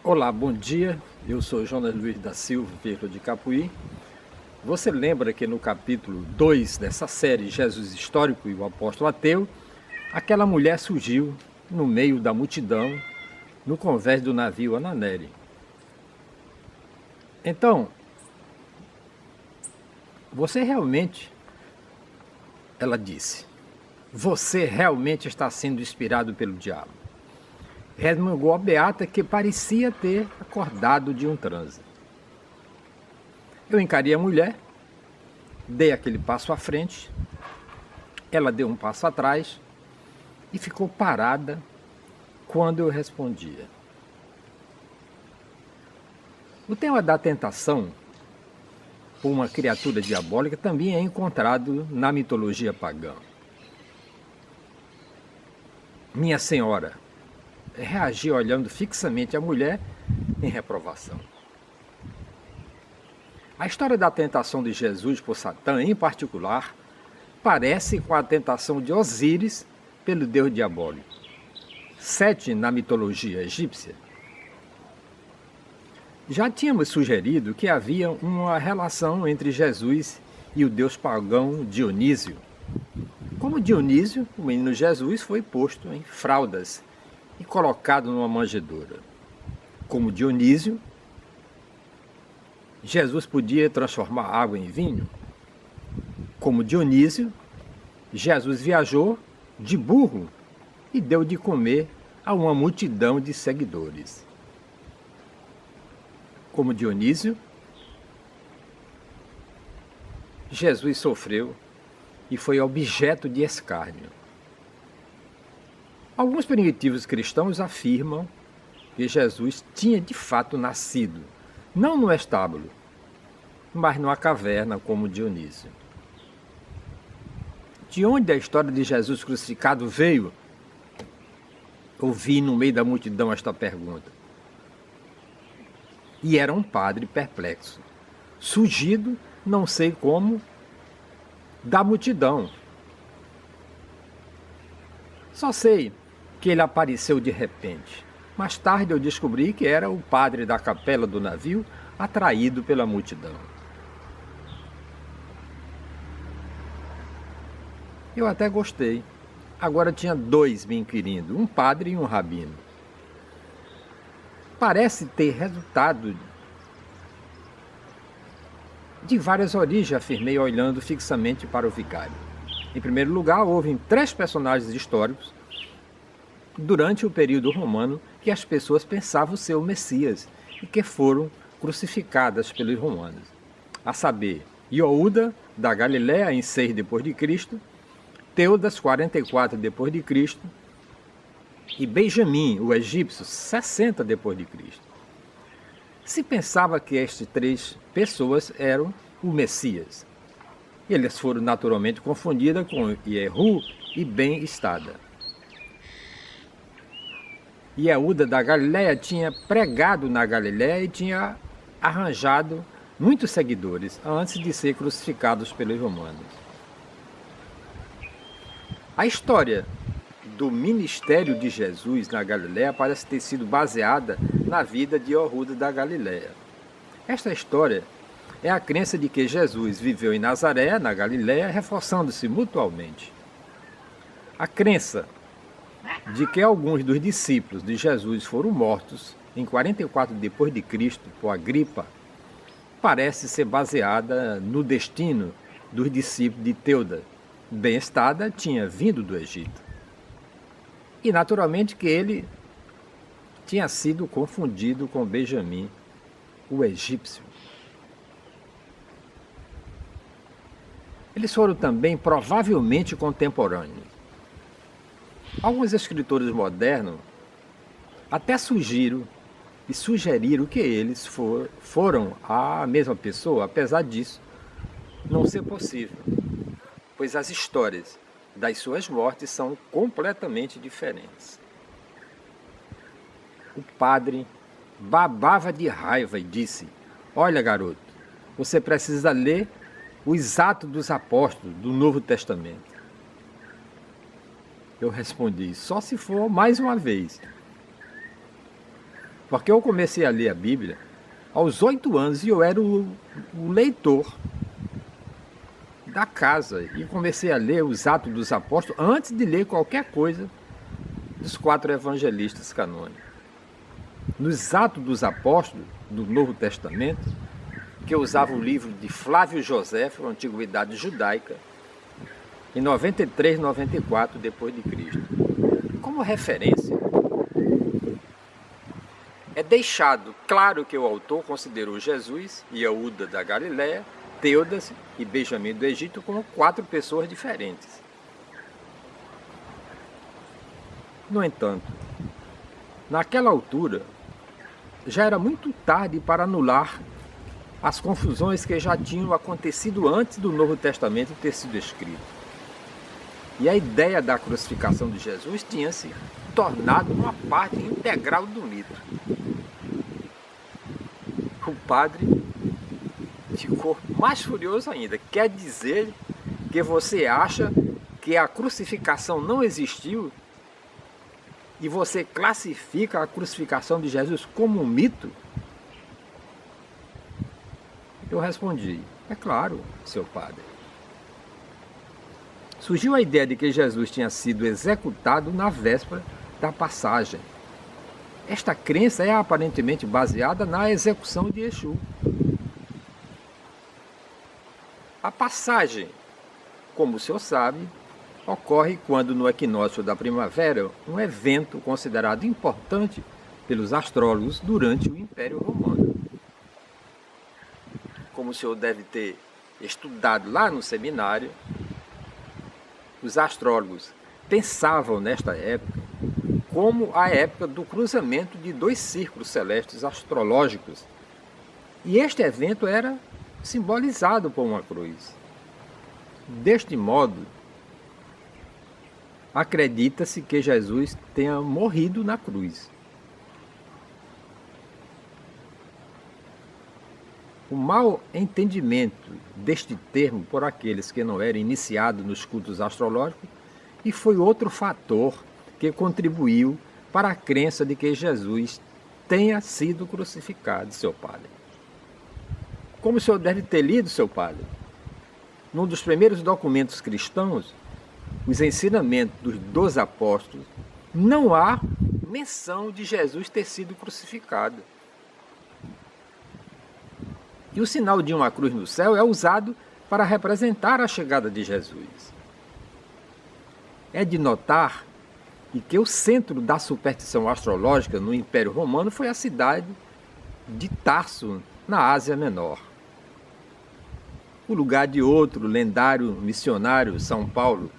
Olá, bom dia. Eu sou Jonas Luiz da Silva, Vieira de Capuí. Você lembra que no capítulo 2 dessa série, Jesus Histórico e o Apóstolo Ateu, aquela mulher surgiu no meio da multidão, no convés do navio Ananere. Então, ela disse, você realmente está sendo inspirado pelo diabo. Resmungou a beata que parecia ter acordado de um transe. Eu encarei a mulher, dei aquele passo à frente, ela deu um passo atrás e ficou parada quando eu respondia. O tema da tentação por uma criatura diabólica também é encontrado na mitologia pagã. Minha senhora reagiu olhando fixamente a mulher em reprovação. A história da tentação de Jesus por Satã, em particular, parece com a tentação de Osíris pelo deus diabólico. Sete na mitologia egípcia. Já tínhamos sugerido que havia uma relação entre Jesus e o deus pagão Dionísio. Como Dionísio, o menino Jesus foi posto em fraldas e colocado numa manjedoura. Como Dionísio, Jesus podia transformar água em vinho. Como Dionísio, Jesus viajou de burro e deu de comer a uma multidão de seguidores. Como Dionísio, Jesus sofreu e foi objeto de escárnio. Alguns primitivos cristãos afirmam que Jesus tinha de fato nascido, não no estábulo, mas numa caverna como Dionísio. De onde a história de Jesus crucificado veio? Ouvi no meio da multidão esta pergunta. E era um padre perplexo, surgido, não sei como, da multidão. Só sei que ele apareceu de repente. Mais tarde eu descobri que era o padre da capela do navio, atraído pela multidão. Eu até gostei. Agora tinha dois me inquirindo, um padre e um rabino. Parece ter resultado de várias origens, afirmei olhando fixamente para o vicário. Em primeiro lugar, houve 3 personagens históricos durante o período romano que as pessoas pensavam ser o Messias e que foram crucificadas pelos romanos. A saber, Ioúda, da Galiléia, em 6 d.C., Teudas, 44 d.C., e Benjamim, o egípcio, 60 d.C. Se pensava que estas 3 pessoas eram o Messias. E elas foram naturalmente confundidas com Jehu e Ben-Estada. Ieúda da Galiléia tinha pregado na Galiléia e tinha arranjado muitos seguidores antes de ser crucificados pelos romanos. A história do ministério de Jesus na Galiléia parece ter sido baseada na vida de Ieúda da Galiléia. Esta história é a crença de que Jesus viveu em Nazaré, na Galiléia, reforçando-se mutuamente. A crença de que alguns dos discípulos de Jesus foram mortos em 44 d.C. por Agripa, parece ser baseada no destino dos discípulos de Teuda. Ben-Estada tinha vindo do Egito. E naturalmente que ele tinha sido confundido com Benjamim, o egípcio. Eles foram também provavelmente contemporâneos. Alguns escritores modernos até sugeriram que eles foram a mesma pessoa, apesar disso não ser possível, pois as histórias das suas mortes são completamente diferentes. O padre babava de raiva e disse: olha, garoto, você precisa ler os Atos dos Apóstolos do Novo Testamento. Eu respondi: só se for mais uma vez. Porque eu comecei a ler a Bíblia aos 8 anos e eu era o leitor da casa. E comecei a ler os Atos dos Apóstolos antes de ler qualquer coisa dos 4 evangelistas canônicos. Nos Atos dos Apóstolos do Novo Testamento, que eu usava o livro de Flávio Joséfo, Antiguidade Judaica, em 93, 94 depois de Cristo. Como referência, é deixado claro que o autor considerou Jesus e Euda da Galileia, Teudas e Benjamim do Egito como 4 pessoas diferentes. No entanto, naquela altura, já era muito tarde para anular as confusões que já tinham acontecido antes do Novo Testamento ter sido escrito. E a ideia da crucificação de Jesus tinha se tornado uma parte integral do mito. O padre ficou mais furioso ainda. Quer dizer que você acha que a crucificação não existiu e você classifica a crucificação de Jesus como um mito? Eu respondi, é claro, seu padre. Surgiu a ideia de que Jesus tinha sido executado na véspera da passagem. Esta crença é aparentemente baseada na execução de Exu. A passagem, como o senhor sabe, ocorre quando no equinócio da primavera, um evento considerado importante pelos astrólogos durante o Império Romano. Como o senhor deve ter estudado lá no seminário, os astrólogos pensavam nesta época como a época do cruzamento de 2 círculos celestes astrológicos. E este evento era simbolizado por uma cruz. Deste modo, acredita-se que Jesus tenha morrido na cruz. O mau entendimento deste termo por aqueles que não eram iniciados nos cultos astrológicos e foi outro fator que contribuiu para a crença de que Jesus tenha sido crucificado, seu padre. Como o senhor deve ter lido, seu padre, num dos primeiros documentos cristãos, os ensinamentos dos 12 apóstolos, não há menção de Jesus ter sido crucificado. E o sinal de uma cruz no céu é usado para representar a chegada de Jesus. É de notar que o centro da superstição astrológica no Império Romano foi a cidade de Tarso, na Ásia Menor. O lugar de outro lendário missionário, São Paulo,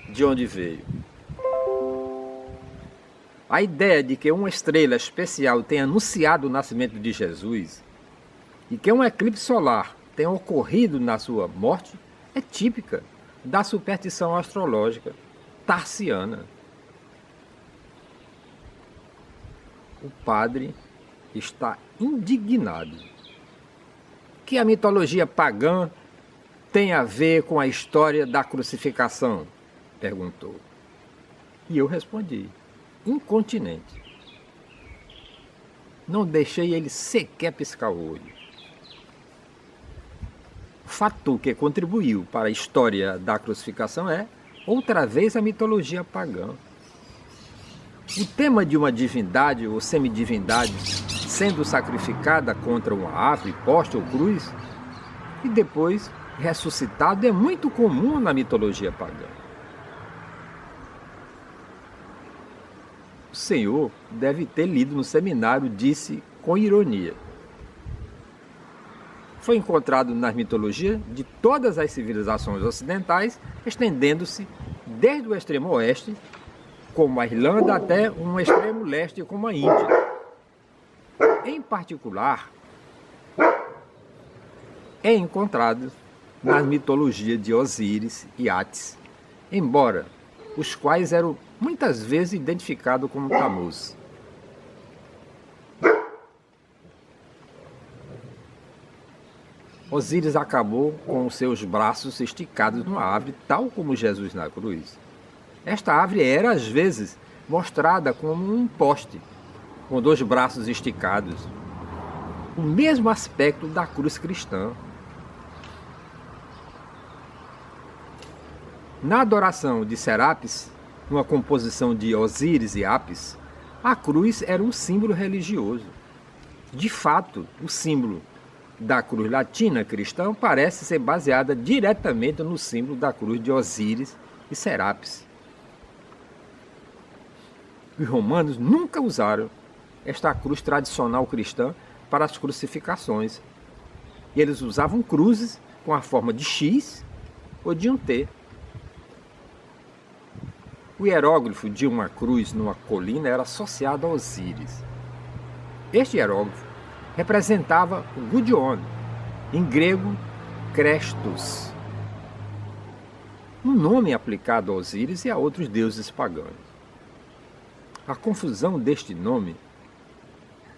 de onde veio. A ideia de que uma estrela especial tenha anunciado o nascimento de Jesus e que um eclipse solar tenha ocorrido na sua morte é típica da superstição astrológica tarsiana. O padre está indignado. Que a mitologia pagã tem a ver com a história da crucificação? Perguntou. E eu respondi, incontinente. Não deixei ele sequer piscar o olho. O fator que contribuiu para a história da crucificação é, outra vez, a mitologia pagã. O tema de uma divindade ou semidivindade sendo sacrificada contra uma ave, poste ou cruz, e depois ressuscitado é muito comum na mitologia pagã. O senhor deve ter lido no seminário, disse com ironia. Foi encontrado nas mitologias de todas as civilizações ocidentais, estendendo-se desde o extremo oeste, como a Irlanda, até um extremo leste, como a Índia. Em particular, é encontrado nas mitologias de Osíris e Átis, embora os quais eram muitas vezes identificados como Tammuz. Osíris acabou com os seus braços esticados numa árvore, tal como Jesus na cruz. Esta árvore era, às vezes, mostrada como um poste, com dois braços esticados. O mesmo aspecto da cruz cristã. Na adoração de Serapis, numa composição de Osíris e Apis, a cruz era um símbolo religioso. De fato, o símbolo da cruz latina cristã parece ser baseada diretamente no símbolo da cruz de Osíris e Serapis. Os romanos nunca usaram esta cruz tradicional cristã para as crucificações. E eles usavam cruzes com a forma de X ou de um T. O hieróglifo de uma cruz numa colina era associado a Osíris. Este hieróglifo representava o Gudion, em grego, Crestos, um nome aplicado a Osíris e a outros deuses pagãos. A confusão deste nome,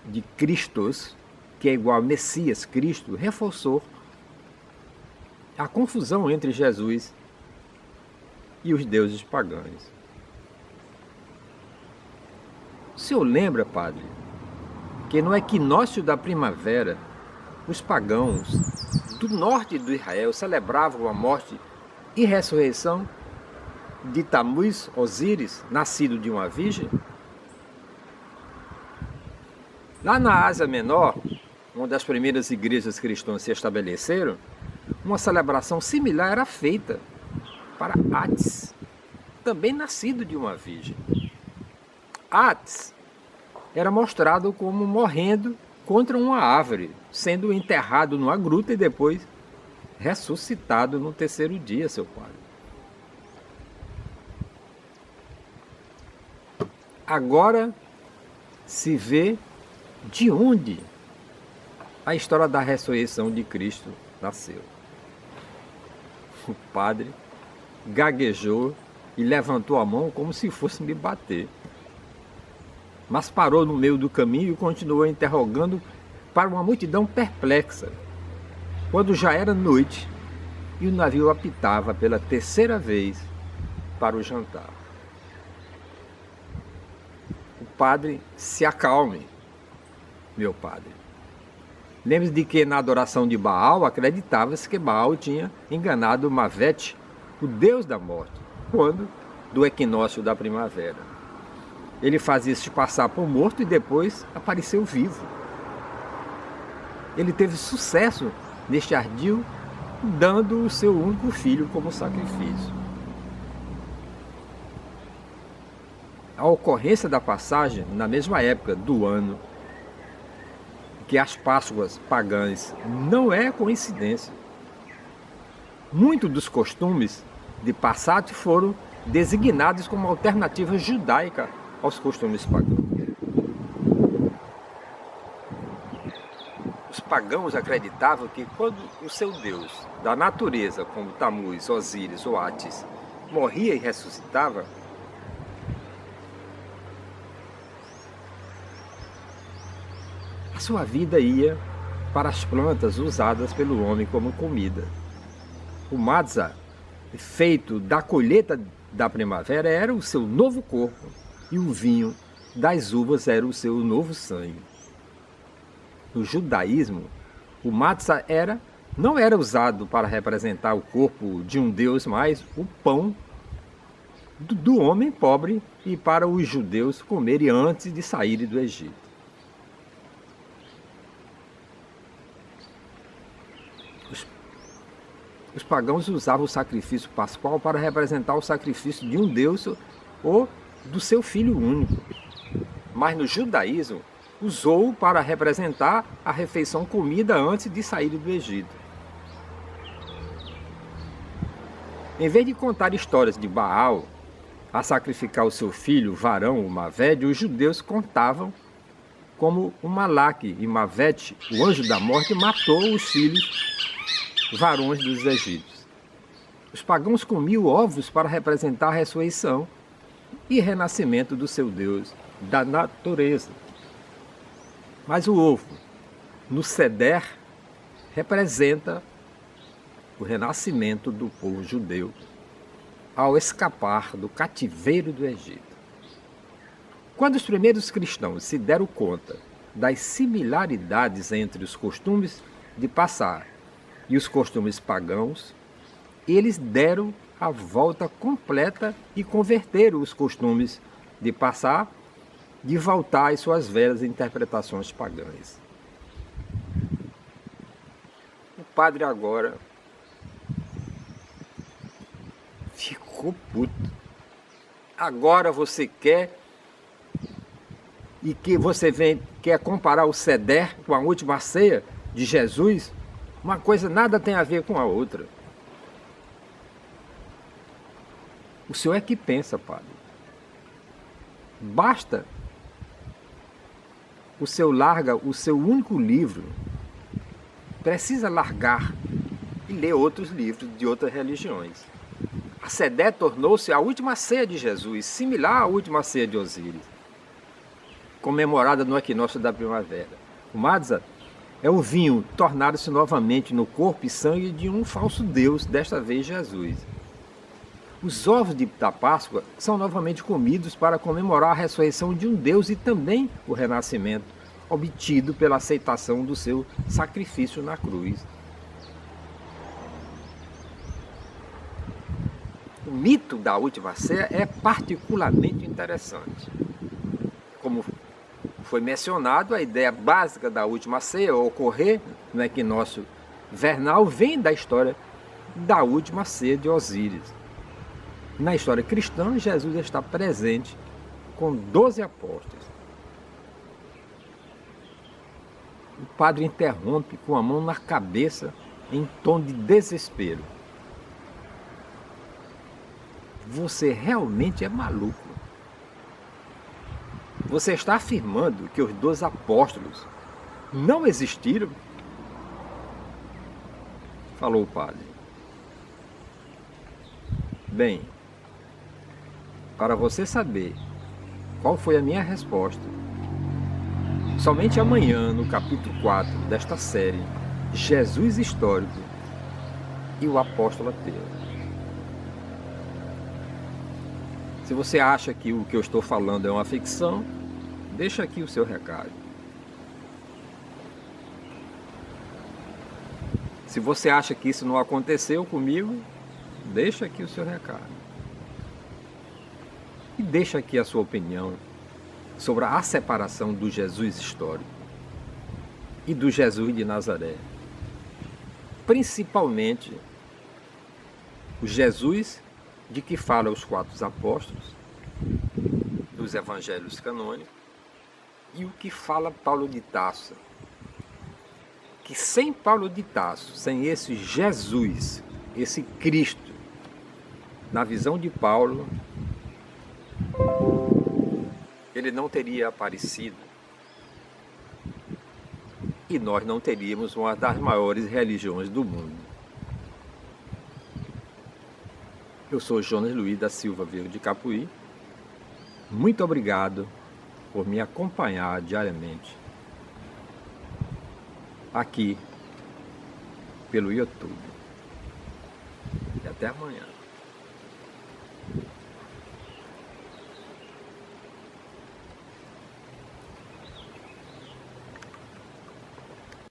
de Christos, que é igual a Messias Cristo, reforçou a confusão entre Jesus e os deuses pagãos. O senhor lembra, padre, que no equinócio da primavera, os pagãos do norte do Israel celebravam a morte e ressurreição de Tamuz, Osíris, nascido de uma virgem? Lá na Ásia Menor, onde as primeiras igrejas cristãs se estabeleceram, uma celebração similar era feita para Atis, também nascido de uma virgem. Atis era mostrado como morrendo contra uma árvore, sendo enterrado numa gruta e depois ressuscitado no terceiro dia, seu padre. Agora se vê de onde a história da ressurreição de Cristo nasceu. O padre gaguejou e levantou a mão como se fosse me bater. Mas parou no meio do caminho e continuou interrogando para uma multidão perplexa, quando já era noite e o navio apitava pela terceira vez para o jantar. O padre, se acalme, meu padre. Lembre-se de que na adoração de Baal acreditava-se que Baal tinha enganado Mavete, o deus da morte, quando do equinócio da primavera. Ele fazia se passar por morto e depois apareceu vivo. Ele teve sucesso neste ardil, dando o seu único filho como sacrifício. A ocorrência da passagem, na mesma época do ano que as Páscoas pagãs, não é coincidência. Muitos dos costumes de Passat foram designados como alternativa judaica aos costumes pagãos. Os pagãos acreditavam que quando o seu deus da natureza, como Tamuz, Osíris ou Atis, morria e ressuscitava, a sua vida ia para as plantas usadas pelo homem como comida. O matzah, feito da colheita da primavera, era o seu novo corpo, e o vinho das uvas era o seu novo sangue. No judaísmo, o matzah não era usado para representar o corpo de um deus, mas o pão do homem pobre e para os judeus comerem antes de saírem do Egito. Os pagãos usavam o sacrifício pascual para representar o sacrifício de um deus ou do seu filho único. Mas no judaísmo, usou para representar a refeição comida antes de sair do Egito. Em vez de contar histórias de Baal a sacrificar o seu filho, varão, o Mavete, os judeus contavam como o Malaque e Mavete, o anjo da morte, matou os filhos varões dos egípcios. Os pagãos comiam ovos para representar a ressurreição e renascimento do seu Deus, da natureza. Mas o ovo, no Seder, representa o renascimento do povo judeu ao escapar do cativeiro do Egito. Quando os primeiros cristãos se deram conta das similaridades entre os costumes de passar e os costumes pagãos, eles deram a volta completa e converteram os costumes de passar de voltar às suas velhas interpretações pagãs. O padre agora ficou puto. Agora você quer e que você quer comparar o Seder com a última ceia de Jesus? Uma coisa nada tem a ver com a outra. O senhor é que pensa, padre. Basta o seu larga o seu único livro. Precisa largar e ler outros livros de outras religiões. A Seder tornou-se a última ceia de Jesus, similar à última ceia de Osíris, comemorada no equinócio da primavera. O Matzah é o vinho tornado-se novamente no corpo e sangue de um falso Deus, desta vez Jesus. Os ovos da Páscoa são novamente comidos para comemorar a ressurreição de um Deus e também o renascimento, obtido pela aceitação do seu sacrifício na cruz. O mito da última ceia é particularmente interessante. Como foi mencionado, a ideia básica da última ceia, ocorrer no equinócio vernal, vem da história da última ceia de Osíris. Na história cristã, Jesus está presente com 12 apóstolos. O padre interrompe com a mão na cabeça em tom de desespero. Você realmente é maluco. Você está afirmando que os 12 apóstolos não existiram? Falou o padre. Bem, para você saber qual foi a minha resposta, somente amanhã, no capítulo 4 desta série, Jesus Histórico e o Apóstolo Ateu. Se você acha que o que eu estou falando é uma ficção, deixa aqui o seu recado. Se você acha que isso não aconteceu comigo, deixa aqui o seu recado. E deixa aqui a sua opinião sobre a separação do Jesus histórico e do Jesus de Nazaré. Principalmente o Jesus de que fala os 4 apóstolos dos evangelhos canônicos e o que fala Paulo de Tarso. Que sem Paulo de Tarso, sem esse Jesus, esse Cristo, na visão de Paulo, ele não teria aparecido e nós não teríamos uma das maiores religiões do mundo. Eu sou Jonas Luiz da Silva Vieira de Capuí. Muito obrigado por me acompanhar diariamente aqui pelo YouTube. E até amanhã.